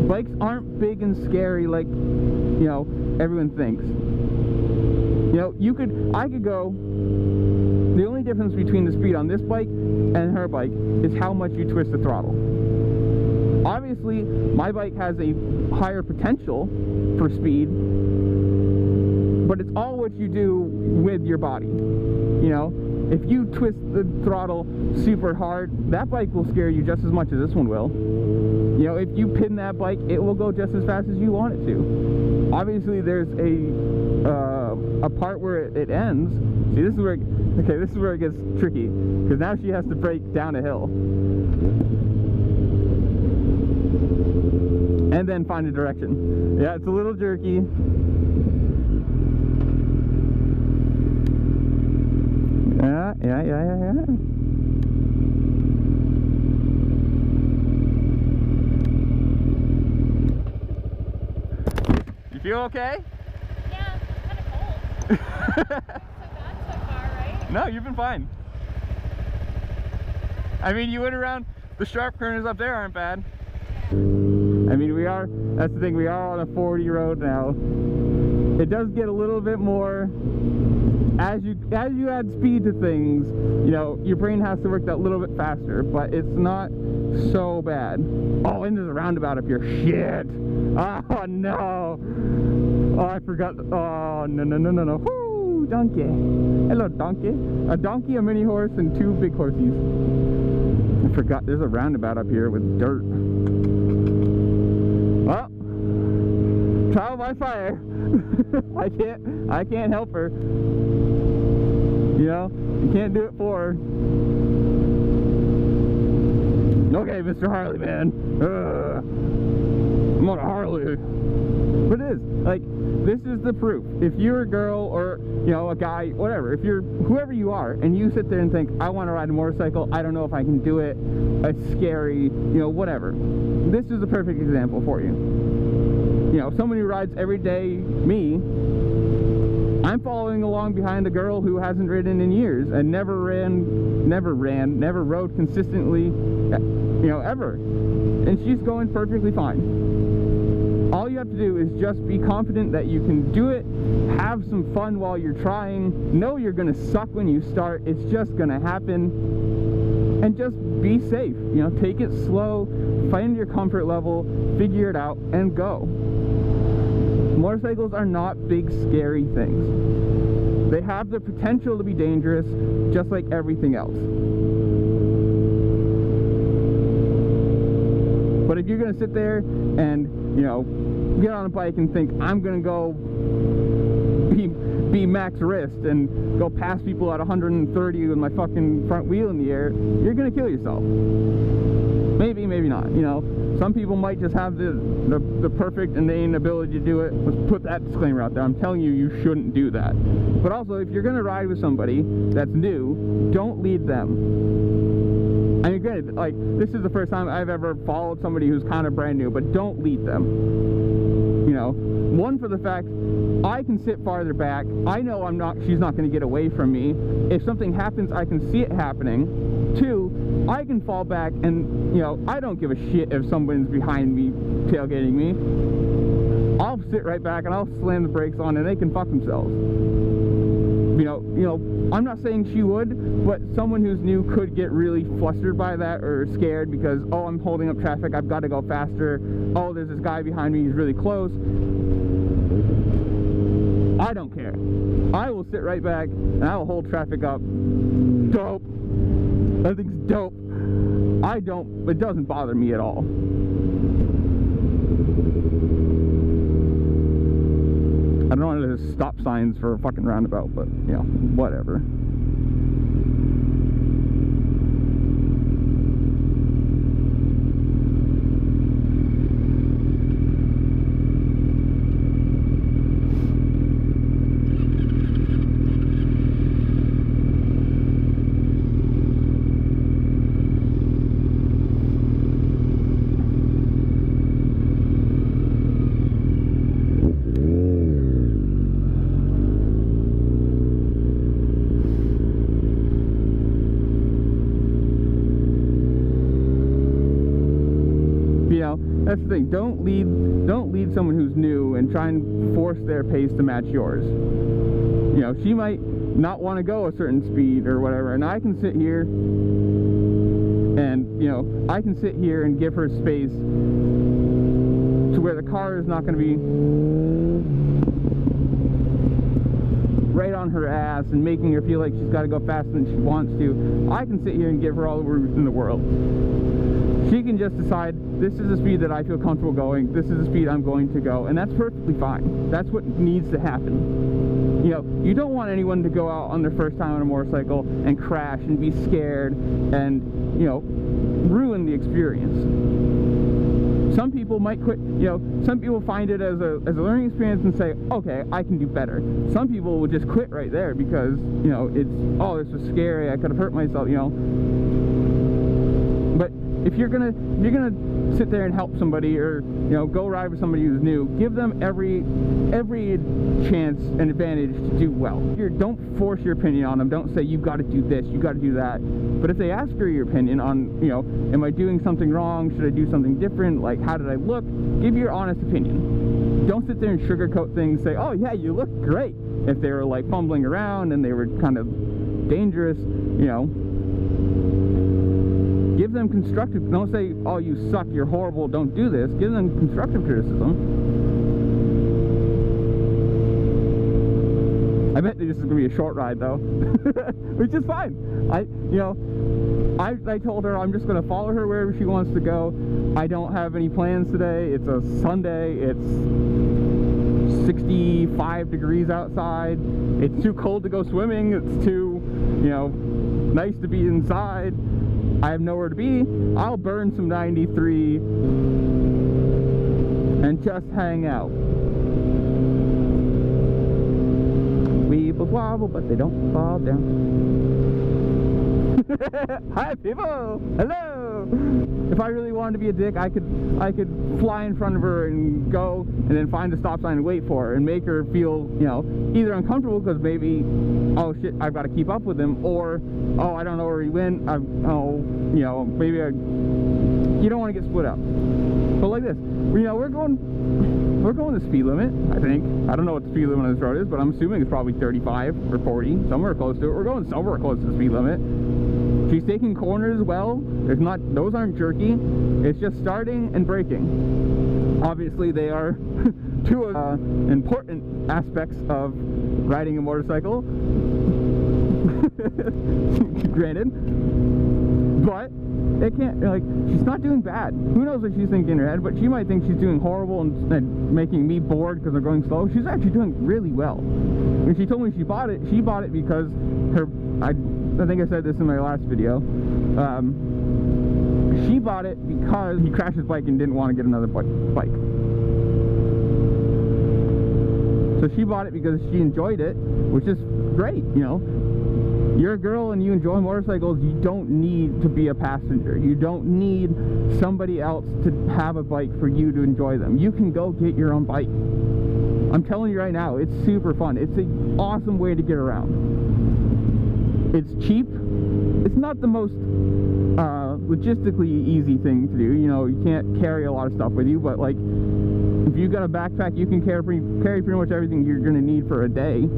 Bikes aren't big and scary like, you know, everyone thinks. You know, I could go, the only difference between the speed on this bike and her bike is how much you twist the throttle. Obviously, my bike has a higher potential for speed, but it's all what you do with your body. You know, if you twist the throttle super hard, that bike will scare you just as much as this one will. You know, if you pin that bike, it will go just as fast as you want it to. Obviously, there's a part where it ends. See, this is where this is where it gets tricky, because now she has to brake down a hill and then find a direction. Yeah, it's a little jerky. Yeah. You feel okay? Yeah, it's kind of cold. Not so bad so far, right? No, you've been fine. I mean, you went around, the sharp corners up there aren't bad. I mean, that's the thing, we are on a 40 road now. It does get a little bit more, as you add speed to things, you know, your brain has to work that little bit faster, but it's not so bad. Oh, and there's a roundabout up here. Shit! Oh no! Oh, I forgot. Oh, no. Woo! Donkey. Hello, donkey. A donkey, a mini horse, and 2 big horsies. I forgot there's a roundabout up here with dirt. Well, trial by fire. I can't help her. You know, you can't do it for her. Okay, Mr. Harley, man. I'm on a Harley. But it is, like, this is the proof. If you're a girl or, you know, a guy, whatever, if you're whoever you are, and you sit there and think, I want to ride a motorcycle, I don't know if I can do it, it's scary, you know, whatever. This is the perfect example for you. You know, someone who rides every day, me, I'm following along behind a girl who hasn't ridden in years and never rode consistently, you know, ever. And she's going perfectly fine. All you have to do is just be confident that you can do it, have some fun while you're trying, know you're gonna suck when you start, it's just gonna happen, and just be safe. You know, take it slow, find your comfort level, figure it out, and go. Motorcycles are not big, scary things. They have the potential to be dangerous, just like everything else. But if you're gonna sit there and, you know, get on a bike and think, I'm gonna go be max wrist and go past people at 130 with my fucking front wheel in the air, you're gonna kill yourself. Maybe, maybe not. You know, some people might just have the perfect innate ability to do it. Let's put that disclaimer out there. I'm telling you, you shouldn't do that. But also, if you're gonna ride with somebody that's new, don't lead them. I mean, granted, like, this is the first time I've ever followed somebody who's kind of brand new, but don't lead them. You know, one, for the fact I can sit farther back. I know she's not going to get away from me. If something happens, I can see it happening. 2, I can fall back and, you know, I don't give a shit if someone's behind me tailgating me. I'll sit right back and I'll slam the brakes on and they can fuck themselves. You know, I'm not saying she would, but someone who's new could get really flustered by that or scared because, oh, I'm holding up traffic, I've got to go faster. Oh, there's this guy behind me, he's really close. I don't care. I will sit right back and I will hold traffic up. Dope. That thing's dope. It doesn't bother me at all. I don't know if there's stop signs for a fucking roundabout, but, you know, whatever. thing. Don't lead someone who's new and try and force their pace to match yours. You know, she might not want to go a certain speed or whatever, and I can sit here and, you know, I can sit here and give her space to where the car is not going to be right on her ass and making her feel like she's got to go faster than she wants to. I can sit here and give her all the room in the world. She can just decide, this is the speed that I feel comfortable going, this is the speed I'm going to go, and that's perfectly fine. That's what needs to happen. You know, you don't want anyone to go out on their first time on a motorcycle and crash and be scared and, you know, ruin the experience. Some people might quit, you know, some people find it as a learning experience and say, okay, I can do better. Some people will just quit right there because, you know, it's, oh, this was scary, I could have hurt myself, you know. But if you're gonna sit there and help somebody, or, you know, go ride with somebody who's new, give them every chance and advantage to do well. Don't force your opinion on them. Don't say you've got to do this, you got to do that. But if they ask for your opinion on, you know, am I doing something wrong? Should I do something different? Like, how did I look? Give your honest opinion. Don't sit there and sugarcoat things. Say, oh yeah, you look great. If they were like fumbling around and they were kind of dangerous, you know. Give them constructive, don't say, oh, you suck, you're horrible, don't do this. Give them constructive criticism. I bet this is going to be a short ride though, which is fine. I told her I'm just going to follow her wherever she wants to go. I don't have any plans today. It's a Sunday, it's 65 degrees outside. It's too cold to go swimming. It's too, you know, nice to be inside. I have nowhere to be. I'll burn some 93 and just hang out. Weebles wobble, but they don't fall down. Hi people! Hello! If I really wanted to be a dick, I could fly in front of her and go and then find a stop sign and wait for her and make her feel, you know, either uncomfortable because maybe, oh shit, I've got to keep up with him, or, oh, I don't know where he went, oh, you know, maybe you don't want to get split up. But like this, you know, we're going the speed limit, I think. I don't know what the speed limit on this road is, but I'm assuming it's probably 35 or 40, somewhere close to it. We're going somewhere close to the speed limit. She's taking corners well. Those aren't jerky. It's just starting and braking. Obviously, they are two important aspects of riding a motorcycle. Granted, but it can't, like, she's not doing bad. Who knows what she's thinking in her head, but she might think she's doing horrible and making me bored because they're going slow. She's actually doing really well. When she told me she bought it because I think I said this in my last video. She bought it because he crashed his bike and didn't want to get another bike. So she bought it because she enjoyed it, which is great, you know. You're a girl and you enjoy motorcycles, you don't need to be a passenger. You don't need somebody else to have a bike for you to enjoy them. You can go get your own bike. I'm telling you right now, it's super fun. It's an awesome way to get around. It's cheap. It's not the most logistically easy thing to do. You know, you can't carry a lot of stuff with you, but like, if you've got a backpack, you can carry pretty much everything you're going to need for a day.